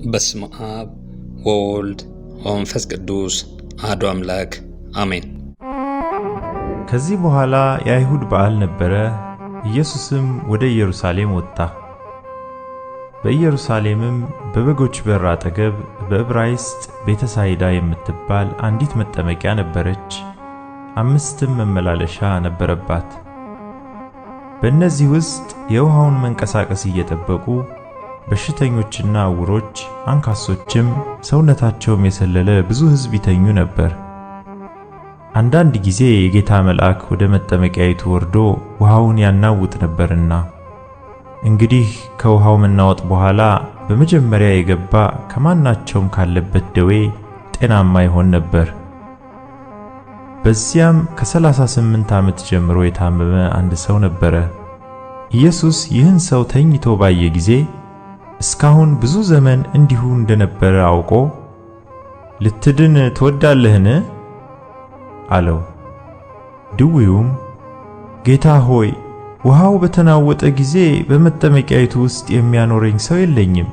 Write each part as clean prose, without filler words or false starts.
በስመ አብ ወወልድ ወመንፈስ ቅዱስ አሐዱ አምላክ አሜን። ከዚህ በኋላ የአይሁድ በዓል ነበረ። ኢየሱስም ወደ ኢየሩሳሌም ወጣ። በኢየሩሳሌምም በበጎች በር አጠገብ በዕብራይስጥ ቤተሳይዳ የምትባል አንዲት መጠመቂያ ነበረች። 5 መመላለሻ ነበረባት። በእነዚህ ውስጥ የውሃውን መንቀሳቀስ እየጠበቁ በሽተኞችና ዕውሮች፣ አንካሶችም ሰውነታቸውም የሰለለ ብዙ ሕዝብ ይተኙ ነበር። አንዳንድ ጊዜ የጌታ መልአክ ወደ መጠመቂያይቱ ወርዶ ውሃውን ያናውጥ ነበርና፣ እንግዲህ ከውሃው መናወጥ በኋላ በመጀመሪያ የገባ ከማናቸውም ካለበት ደዌ ጤናማ ይሆን ነበር። በዚያም ከ38 ዓመት ጀምሮ የታመመ አንድ ሰው ነበረ። ኢየሱስ ይህን ሰው ተኝቶ ባየ ጊዜ እስካሁን ብዙ ዘመን እንዲሁ እንደነበረ አውቆ ልትድን ትወዳለህን? አለው። ድውዩም ጌታ ሆይ፣ ውሃው በተናወጠ ጊዜ በመጠመቂያይቱ ውስጥ የሚያኖረኝ ሰው የለኝም።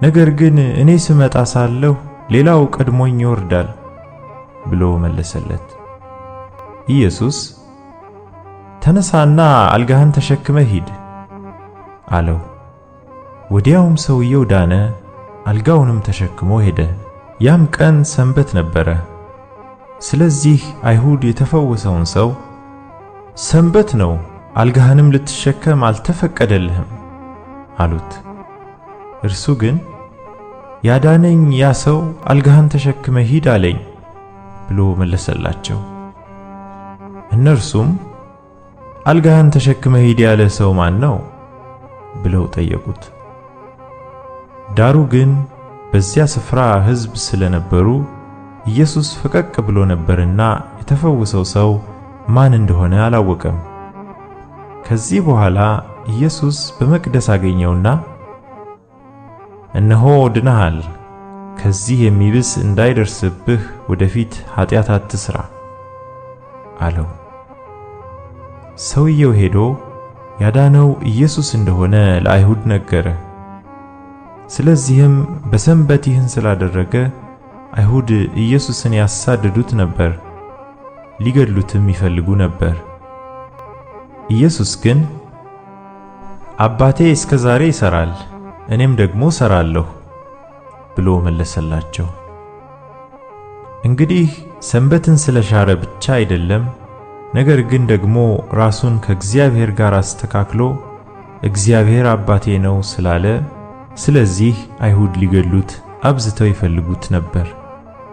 ነገር ግን እኔ ስመጣ ሳለሁ ሌላው ቀድሞኝ ይወርዳል ብሎ መለሰለት። ኢየሱስ ተነሳና አልጋህን ተሸክመህ ሂድ አለው። ወዲያውም ሰውየው ዳነ፣ አልጋውንም ተሸክሞ ሄደ። ያም ቀን ሰንበት ነበረ። ስለዚህ አይሁድ የተፈወሰውን ሰው ሰንበት ነው፣ አልጋህንም ልትሸከም አልተፈቀደልህም አሉት። እርሱ ግን ያዳነኝ ያ ሰው አልጋህን ተሸክመ ሂድ አለኝ ብሎ መለሰላቸው። እነርሱም አልጋህን ተሸክመ ሂድ ያለ ሰው ማን ነው ብለው ጠየቁት። ዳሩ ግን በዚያ ስፍራ ሕዝብ ስለነበሩ ኢየሱስ ፈቀቅ ብሎ ነበርና የተፈወሰው ሰው ማን እንደሆነ አላወቀም። ከዚህ በኋላ ኢየሱስ በመቅደስ አገኘውና እነሆ ድነሃል፣ ከዚህ የሚብስ እንዳይደርስብህ ወደፊት ኃጢአት አትሥራ አለው። ሰውየው ሄዶ ያዳነው ኢየሱስ እንደሆነ ለአይሁድ ነገረ። ስለዚህም በሰንበት ይህን ስላደረገ አይሁድ ኢየሱስን ያሳድዱት ነበር፣ ሊገድሉትም ይፈልጉ ነበር። ኢየሱስ ግን አባቴ እስከ ዛሬ ይሠራል፣ እኔም ደግሞ እሠራለሁ ብሎ መለሰላቸው። እንግዲህ ሰንበትን ስለሻረ ብቻ አይደለም፣ ነገር ግን ደግሞ ራሱን ከእግዚአብሔር ጋር አስተካክሎ እግዚአብሔር አባቴ ነው ስላለ፣ ስለዚህ አይሁድ ሊገድሉት አብዝተው ይፈልጉት ነበር።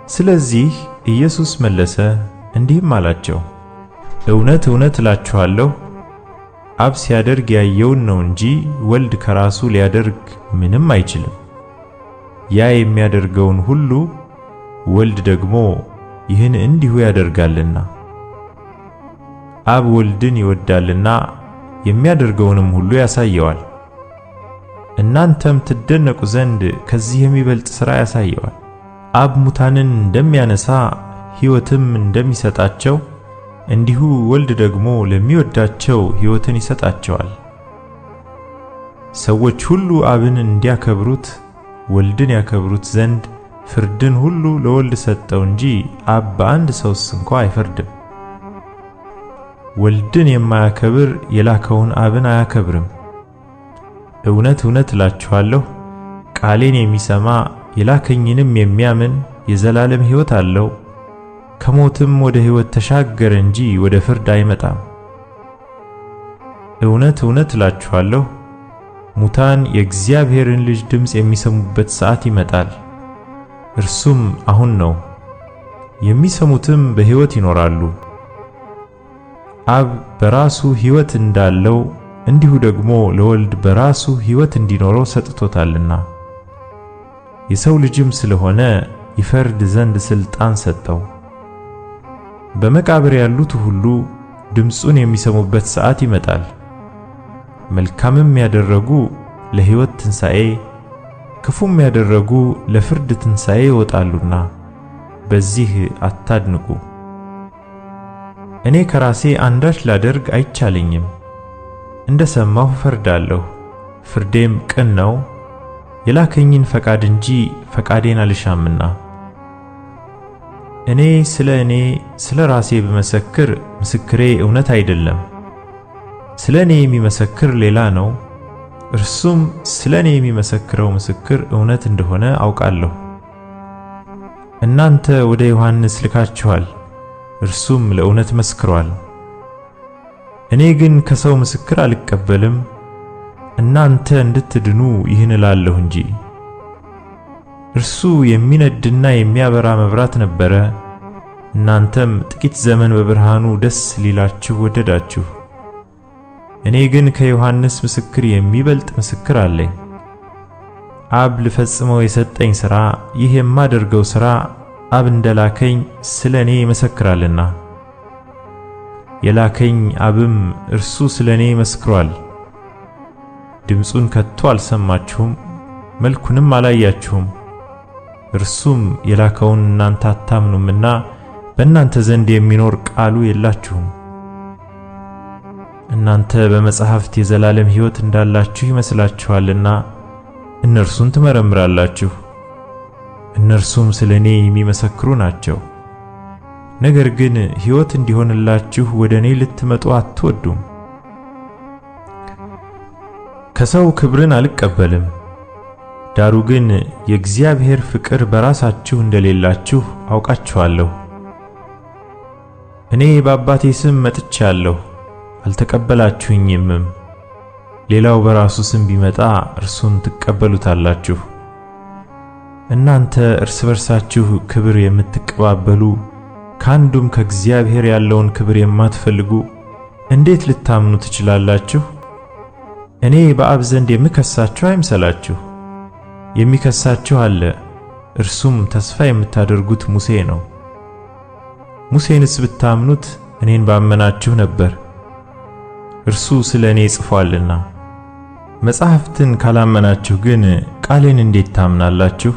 ስለዚህ ኢየሱስ መለሰ እንዲህም አላቸው፣ እውነት እውነት እላችኋለሁ፣ አብ ሲያደርግ ያየውን ነው እንጂ ወልድ ከራሱ ሊያደርግ ምንም አይችልም። ያ የሚያደርገውን ሁሉ ወልድ ደግሞ ይህን እንዲሁ ያደርጋልና። አብ ወልድን ይወዳልና የሚያደርገውንም ሁሉ ያሳየዋል። እናንተም ትደነቁ ዘንድ ከዚህ የሚበልጥ ሥራ ያሳየዋል። አብ ሙታንን እንደሚያነሳ ሕይወትም እንደሚሰጣቸው እንዲሁ ወልድ ደግሞ ለሚወዳቸው ሕይወትን ይሰጣቸዋል። ሰዎች ሁሉ አብን እንዲያከብሩት ወልድን ያከብሩት ዘንድ ፍርድን ሁሉ ለወልድ ሰጠው እንጂ አብ በአንድ ሰውስ እንኳ አይፈርድም። ወልድን የማያከብር የላከውን አብን አያከብርም። እውነት እውነት እላችኋለሁ፣ ቃሌን የሚሰማ የላከኝንም የሚያምን የዘላለም ሕይወት አለው፣ ከሞትም ወደ ሕይወት ተሻገረ እንጂ ወደ ፍርድ አይመጣም። እውነት እውነት እላችኋለሁ፣ ሙታን የእግዚአብሔርን ልጅ ድምፅ የሚሰሙበት ሰዓት ይመጣል፣ እርሱም አሁን ነው፣ የሚሰሙትም በሕይወት ይኖራሉ። አብ በራሱ ሕይወት እንዳለው እንዲሁ ደግሞ ለወልድ በራሱ ሕይወት እንዲኖረው ሰጥቶታልና፣ የሰው ልጅም ስለሆነ ይፈርድ ዘንድ ሥልጣን ሰጠው። በመቃብር ያሉት ሁሉ ድምፁን የሚሰሙበት ሰዓት ይመጣል። መልካምም ያደረጉ ለሕይወት ትንሣኤ፣ ክፉም ያደረጉ ለፍርድ ትንሣኤ ይወጣሉና በዚህ አታድንቁ። እኔ ከራሴ አንዳች ላደርግ አይቻለኝም፣ እንደ ሰማሁ እፈርዳለሁ፣ ፍርዴም ቅን ነው። የላከኝን ፈቃድ እንጂ ፈቃዴን አልሻምና። እኔ ስለ ራሴ ብመሰክር ምስክሬ እውነት አይደለም። ስለ እኔ የሚመሰክር ሌላ ነው፣ እርሱም ስለ እኔ የሚመሰክረው ምስክር እውነት እንደሆነ አውቃለሁ። እናንተ ወደ ዮሐንስ ልካችኋል፣ እርሱም ለእውነት መስክሯል። እኔ ግን ከሰው ምስክር አልቀበልም፣ እናንተ እንድትድኑ ይህን እላለሁ እንጂ። እርሱ የሚነድና የሚያበራ መብራት ነበረ፣ እናንተም ጥቂት ዘመን በብርሃኑ ደስ ሊላችሁ ወደዳችሁ። እኔ ግን ከዮሐንስ ምስክር የሚበልጥ ምስክር አለኝ። አብ ልፈጽመው የሰጠኝ ሥራ፣ ይህ የማደርገው ሥራ አብ እንደላከኝ ስለ እኔ ይመሰክራልና። የላከኝ አብም እርሱ ስለ እኔ መስክሯል። ድምፁን ከቶ አልሰማችሁም፣ መልኩንም አላያችሁም። እርሱም የላከውን እናንተ አታምኑምና በእናንተ ዘንድ የሚኖር ቃሉ የላችሁም። እናንተ በመጻሕፍት የዘላለም ሕይወት እንዳላችሁ ይመስላችኋልና እነርሱን ትመረምራላችሁ፣ እነርሱም ስለ እኔ የሚመሰክሩ ናቸው። ነገር ግን ሕይወት እንዲሆንላችሁ ወደ እኔ ልትመጡ አትወዱም። ከሰው ክብርን አልቀበልም፣ ዳሩ ግን የእግዚአብሔር ፍቅር በራሳችሁ እንደሌላችሁ አውቃችኋለሁ። እኔ በአባቴ ስም መጥቻለሁ፣ አልተቀበላችሁኝምም። ሌላው በራሱ ስም ቢመጣ እርሱን ትቀበሉታላችሁ። እናንተ እርስ በርሳችሁ ክብር የምትቀባበሉ ከአንዱም ከእግዚአብሔር ያለውን ክብር የማትፈልጉ እንዴት ልታምኑ ትችላላችሁ? እኔ በአብ ዘንድ የምከሳችሁ አይምሰላችሁ። የሚከሳችሁ አለ፣ እርሱም ተስፋ የምታደርጉት ሙሴ ነው። ሙሴንስ ብታምኑት እኔን ባመናችሁ ነበር፣ እርሱ ስለ እኔ ጽፏልና። መጻሕፍትን ካላመናችሁ ግን ቃሌን እንዴት ታምናላችሁ?